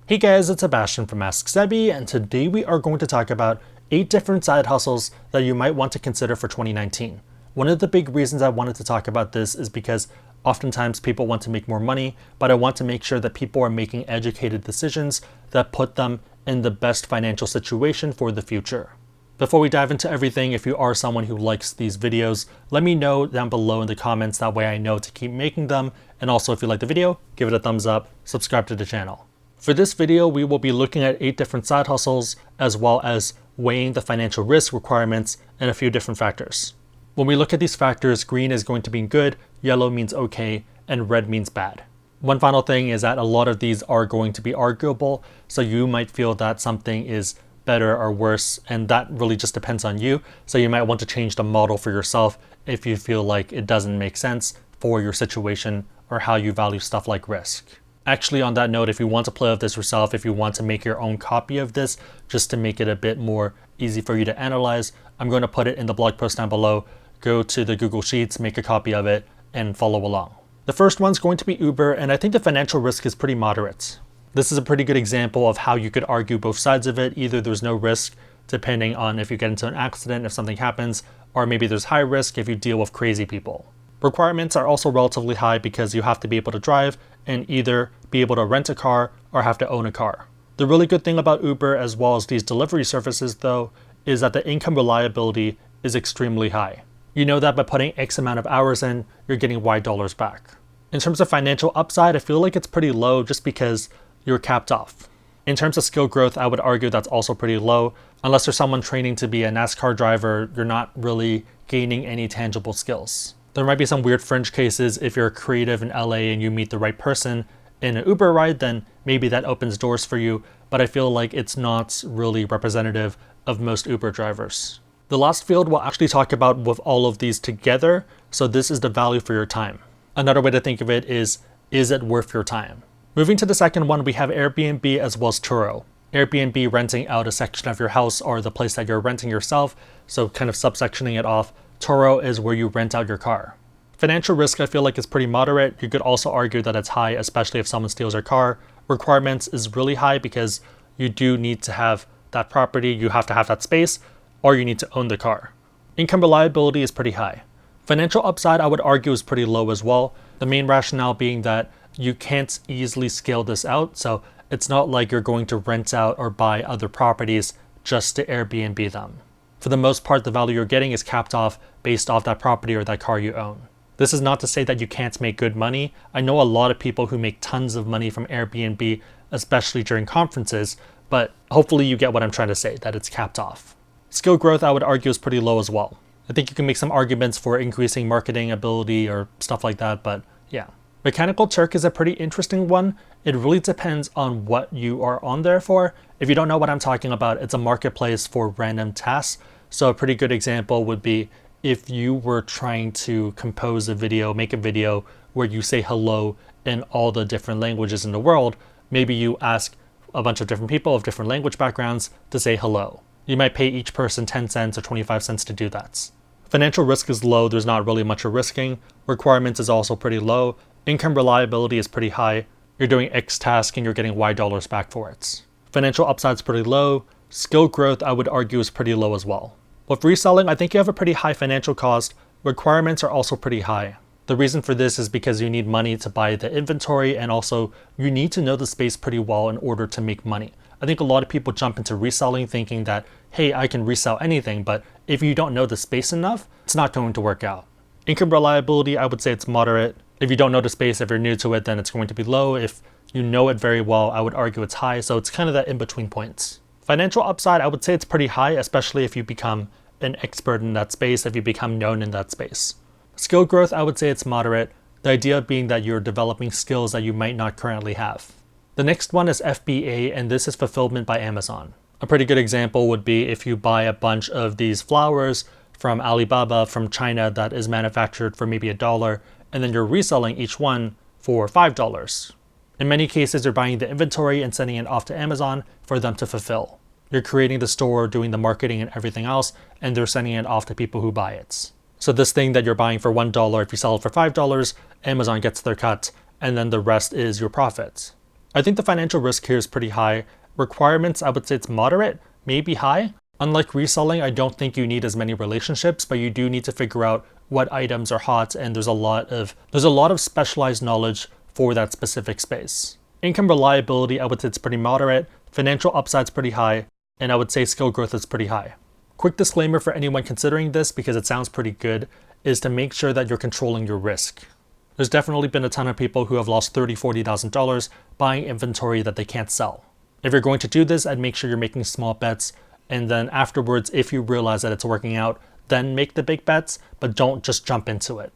Hey guys, it's Sebastian from AskSebby, and today we are going to talk about 8 different side hustles that you might want to consider for 2019. One of the big reasons I wanted to talk about this is because oftentimes people want to make more money, but I want to make sure that people are making educated decisions that put them in the best financial situation for the future. Before we dive into everything, if you are someone who likes these videos, let me know down below in the comments, that way I know to keep making them. And also, if you like the video, give it a thumbs up, subscribe to the channel. For this video, we will be looking at 8 different side hustles, as well as weighing the financial risk requirements and a few different factors. When we look at these factors, green is going to be good, yellow means okay, and red means bad. One final thing is that a lot of these are going to be arguable, so you might feel that something is better or worse, and that really just depends on you. So you might want to change the model for yourself if you feel like it doesn't make sense for your situation or how you value stuff like risk. Actually, on that note, if you want to play with this yourself, if you want to make your own copy of this, just to make it a bit more easy for you to analyze, I'm going to put it in the blog post down below. Go to the Google Sheets, make a copy of it, and follow along. The first one's going to be Uber, and I think the financial risk is pretty moderate. This is a pretty good example of how you could argue both sides of it. Either there's no risk, depending on if you get into an accident, if something happens, or maybe there's high risk if you deal with crazy people. Requirements are also relatively high because you have to be able to drive and either be able to rent a car or have to own a car. The really good thing about Uber, as well as these delivery services though, is that the income reliability is extremely high. You know that by putting X amount of hours in, you're getting Y dollars back. In terms of financial upside, I feel like it's pretty low just because you're capped off. In terms of skill growth, I would argue that's also pretty low. Unless there's someone training to be a NASCAR driver, you're not really gaining any tangible skills. There might be some weird fringe cases if you're a creative in LA and you meet the right person in an Uber ride, then maybe that opens doors for you, but I feel like it's not really representative of most Uber drivers. The last field we'll actually talk about with all of these together, so this is the value for your time. Another way to think of it is it worth your time? Moving to the second one, we have Airbnb as well as Turo. Airbnb, renting out a section of your house or the place that you're renting yourself, so kind of subsectioning it off. Turo is where you rent out your car. Financial risk, I feel like, is pretty moderate. You could also argue that it's high, especially if someone steals your car. Requirements is really high because you do need to have that property, you have to have that space, or you need to own the car. Income reliability is pretty high. Financial upside, I would argue, is pretty low as well. The main rationale being that you can't easily scale this out, so it's not like you're going to rent out or buy other properties just to Airbnb them. For the most part, the value you're getting is capped off based off that property or that car you own. This is not to say that you can't make good money. I know a lot of people who make tons of money from Airbnb, especially during conferences, but hopefully you get what I'm trying to say, that it's capped off. Skill growth, I would argue, is pretty low as well. I think you can make some arguments for increasing marketing ability or stuff like that, but yeah. Mechanical Turk is a pretty interesting one. It really depends on what you are on there for. If you don't know what I'm talking about, it's a marketplace for random tasks. So a pretty good example would be if you were trying to compose a video, make a video where you say hello in all the different languages in the world. Maybe you ask a bunch of different people of different language backgrounds to say hello. You might pay each person 10 cents or 25 cents to do that. Financial risk is low. There's not really much of risking. Requirements is also pretty low. Income reliability is pretty high. You're doing X task and you're getting Y dollars back for it. Financial upside is pretty low. Skill growth, I would argue, is pretty low as well. With reselling, I think you have a pretty high financial cost. Requirements are also pretty high. The reason for this is because you need money to buy the inventory, and also you need to know the space pretty well in order to make money. I think a lot of people jump into reselling thinking that, hey, I can resell anything, but if you don't know the space enough, it's not going to work out. Income reliability, I would say it's moderate. If you don't know the space, if you're new to it, then it's going to be low. If you know it very well, I would argue it's high, so it's kind of that in-between points. Financial upside, I would say it's pretty high, especially if you become an expert in that space, if you become known in that space. Skill growth, I would say it's moderate, the idea being that you're developing skills that you might not currently have. The next one is FBA, and this is fulfillment by Amazon. A pretty good example would be if you buy a bunch of these flowers from Alibaba from China that is manufactured for maybe $1, and then you're reselling each one for $5. In many cases, you're buying the inventory and sending it off to Amazon for them to fulfill. You're creating the store, doing the marketing and everything else, and they're sending it off to people who buy it. So this thing that you're buying for $1, if you sell it for $5, Amazon gets their cut, and then the rest is your profit. I think the financial risk here is pretty high. Requirements, I would say it's moderate, maybe high. Unlike reselling, I don't think you need as many relationships, but you do need to figure out what items are hot, and there's a lot of specialized knowledge for that specific space. Income reliability, I would say it's pretty moderate. Financial upside's pretty high, and I would say skill growth is pretty high. Quick disclaimer for anyone considering this, because it sounds pretty good, is to make sure that you're controlling your risk. There's definitely been a ton of people who have lost $30,000, $40,000 buying inventory that they can't sell. If you're going to do this, I'd make sure you're making small bets, and then afterwards, if you realize that it's working out, then make the big bets, but don't just jump into it.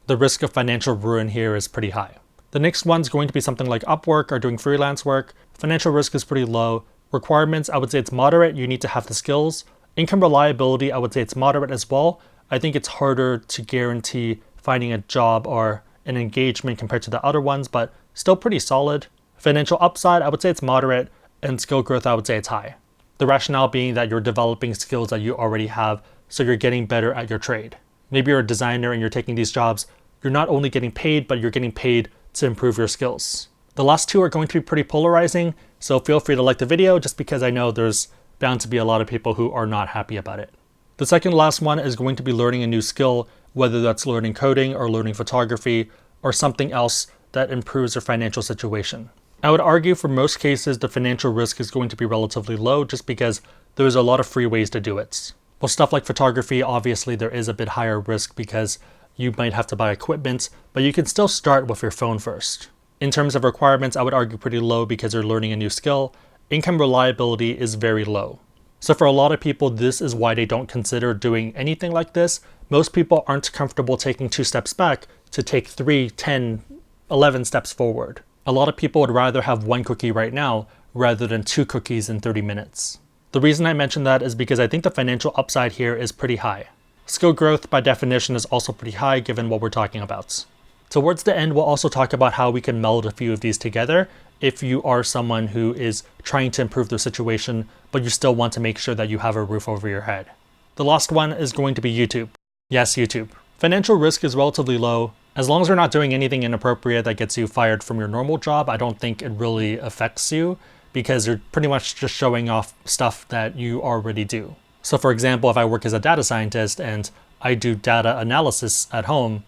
The risk of financial ruin here is pretty high. The next one's going to be something like Upwork or doing freelance work. Financial risk is pretty low. Requirements, I would say it's moderate. You need to have the skills. Income reliability, I would say it's moderate as well. I think it's harder to guarantee finding a job or an engagement compared to the other ones, but still pretty solid. Financial upside, I would say it's moderate, and skill growth, I would say it's high. The rationale being that you're developing skills that you already have, so you're getting better at your trade. Maybe you're a designer and you're taking these jobs. You're not only getting paid, but you're getting paid to improve your skills. The last two are going to be pretty polarizing, so feel free to like the video just because I know there's bound to be a lot of people who are not happy about it. The second last one is going to be learning a new skill, whether that's learning coding or learning photography or something else that improves your financial situation. I would argue for most cases the financial risk is going to be relatively low just because there's a lot of free ways to do it. Well, stuff like photography, obviously there is a bit higher risk because you might have to buy equipment, but you can still start with your phone first. In terms of requirements, I would argue pretty low because you're learning a new skill. Income reliability is very low. So for a lot of people, this is why they don't consider doing anything like this. Most people aren't comfortable taking 2 steps back to take 3, 10, 11 steps forward. A lot of people would rather have 1 cookie right now rather than 2 cookies in 30 minutes. The reason I mention that is because I think the financial upside here is pretty high. Skill growth by definition is also pretty high given what we're talking about. Towards the end, we'll also talk about how we can meld a few of these together if you are someone who is trying to improve their situation, but you still want to make sure that you have a roof over your head. The last one is going to be YouTube. Yes, YouTube. Financial risk is relatively low. As long as you're not doing anything inappropriate that gets you fired from your normal job, I don't think it really affects you because you're pretty much just showing off stuff that you already do. So for example, if I work as a data scientist and I do data analysis at home,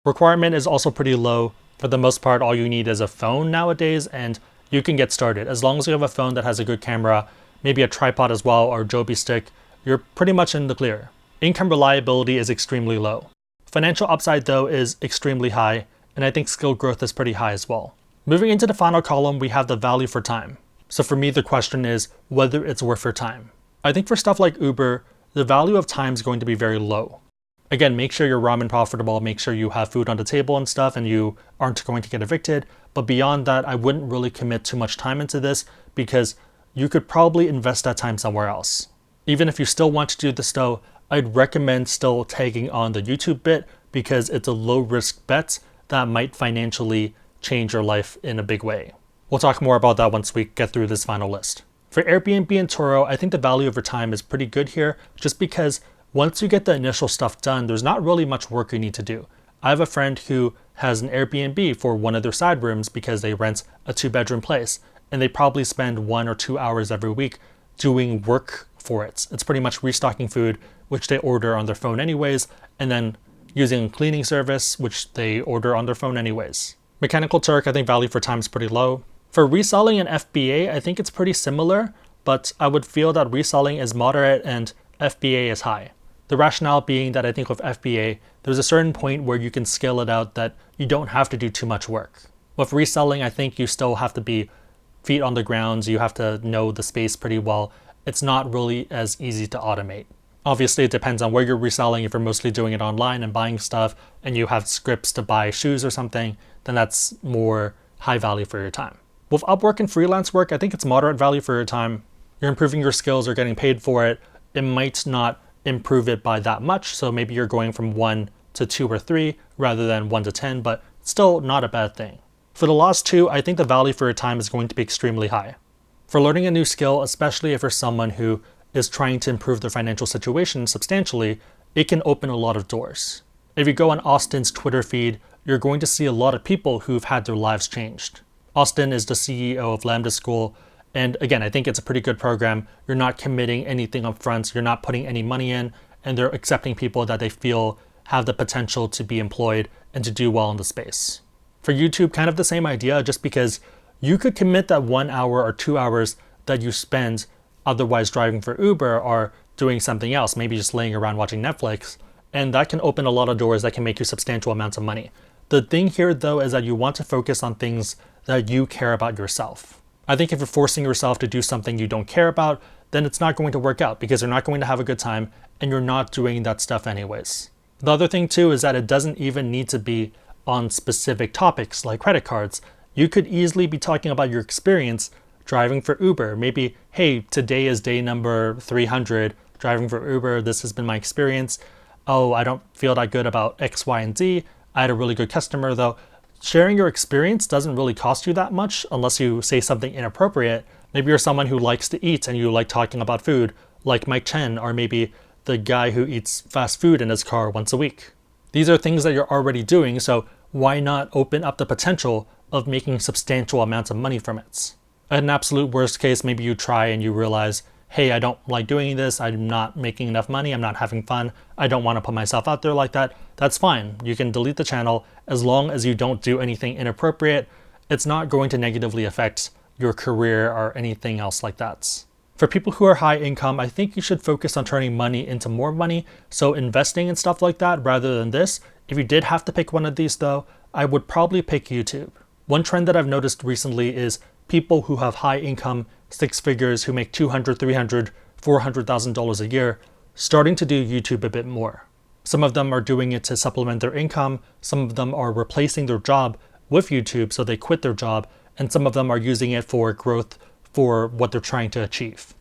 requirement is also pretty low. For the most part, all you need is a phone nowadays and you can get started. As long as you have a phone that has a good camera, maybe a tripod as well or a Joby stick, you're pretty much in the clear. Income reliability is extremely low. Financial upside though is extremely high, and I think skill growth is pretty high as well. Moving into the final column, we have the value for time. So for me, the question is whether it's worth your time. I think for stuff like Uber, the value of time is going to be very low. Again, make sure you're ramen profitable, make sure you have food on the table and stuff, and you aren't going to get evicted. But beyond that, I wouldn't really commit too much time into this because you could probably invest that time somewhere else. Even if you still want to do this though, I'd recommend still tagging on the YouTube bit because it's a low risk bet that might financially change your life in a big way. We'll talk more about that once we get through this final list. For Airbnb and Turo, I think the value over time is pretty good here just because once you get the initial stuff done, there's not really much work you need to do. I have a friend who has an Airbnb for one of their side rooms because they rent a 2-bedroom place and they probably spend 1 or 2 hours every week doing work for it. It's pretty much restocking food, which they order on their phone anyways, and then using a cleaning service, which they order on their phone anyways. Mechanical Turk, I think value for time is pretty low. For reselling and FBA, I think it's pretty similar, but I would feel that reselling is moderate and FBA is high. The rationale being that I think with FBA, there's a certain point where you can scale it out that you don't have to do too much work. With reselling, I think you still have to be feet on the ground, you have to know the space pretty well. It's not really as easy to automate. Obviously, it depends on where you're reselling. If you're mostly doing it online and buying stuff and you have scripts to buy shoes or something, then that's more high value for your time. With Upwork and freelance work, I think it's moderate value for your time. You're improving your skills, you're getting paid for it. It might not improve it by that much. So maybe you're going from 1 to 2 or 3 rather than 1 to 10, but still not a bad thing. For the last two, I think the value for your time is going to be extremely high. For learning a new skill, especially if you're someone who is trying to improve their financial situation substantially, it can open a lot of doors. If you go on Austin's Twitter feed, you're going to see a lot of people who've had their lives changed. Austin is the CEO of Lambda School. And again, I think it's a pretty good program. You're not committing anything up front. You're not putting any money in, and they're accepting people that they feel have the potential to be employed and to do well in the space. For YouTube, kind of the same idea, just because you could commit that 1 hour or 2 hours that you spend otherwise driving for Uber or doing something else, maybe just laying around watching Netflix, and that can open a lot of doors that can make you substantial amounts of money. The thing here, though, is that you want to focus on things that you care about yourself. I think if you're forcing yourself to do something you don't care about, then it's not going to work out because you're not going to have a good time and you're not doing that stuff anyways. The other thing too is that it doesn't even need to be on specific topics like credit cards. You could easily be talking about your experience driving for Uber. Maybe, hey, today is day number 300 driving for Uber. This has been my experience. Oh, I don't feel that good about X, Y, and Z. I had a really good customer though. Sharing your experience doesn't really cost you that much unless you say something inappropriate. Maybe you're someone who likes to eat and you like talking about food, like Mike Chen, or maybe the guy who eats fast food in his car once a week. These are things that you're already doing, so why not open up the potential of making substantial amounts of money from it? At an absolute worst case, maybe you try and you realize, hey, I don't like doing this, I'm not making enough money, I'm not having fun, I don't want to put myself out there like that. That's fine. You can delete the channel as long as you don't do anything inappropriate. It's not going to negatively affect your career or anything else like that. For people who are high income, I think you should focus on turning money into more money. So investing in stuff like that rather than this. If you did have to pick one of these though, I would probably pick YouTube. One trend that I've noticed recently is people who have high income, six figures, who make $200,000, $300,000, $400,000 a year, starting to do YouTube a bit more. Some of them are doing it to supplement their income. Some of them are replacing their job with YouTube, so they quit their job. And some of them are using it for growth for what they're trying to achieve.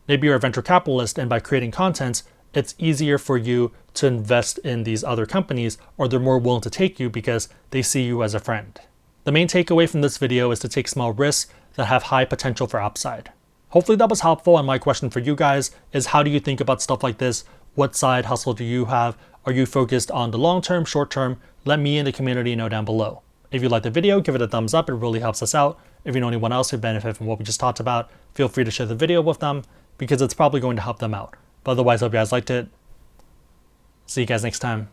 Maybe you're a venture capitalist, and by creating content, it's easier for you to invest in these other companies, or they're more willing to take you because they see you as a friend. The main takeaway from this video is to take small risks that have high potential for upside. Hopefully that was helpful, and my question for you guys is, how do you think about stuff like this? What side hustle do you have? Are you focused on the long term, short term? Let me in the community know down below. If you like the video, give it a thumbs up, it really helps us out. If you know anyone else who benefit from what we just talked about, feel free to share the video with them because it's probably going to help them out. But otherwise, I hope you guys liked it. See you guys next time.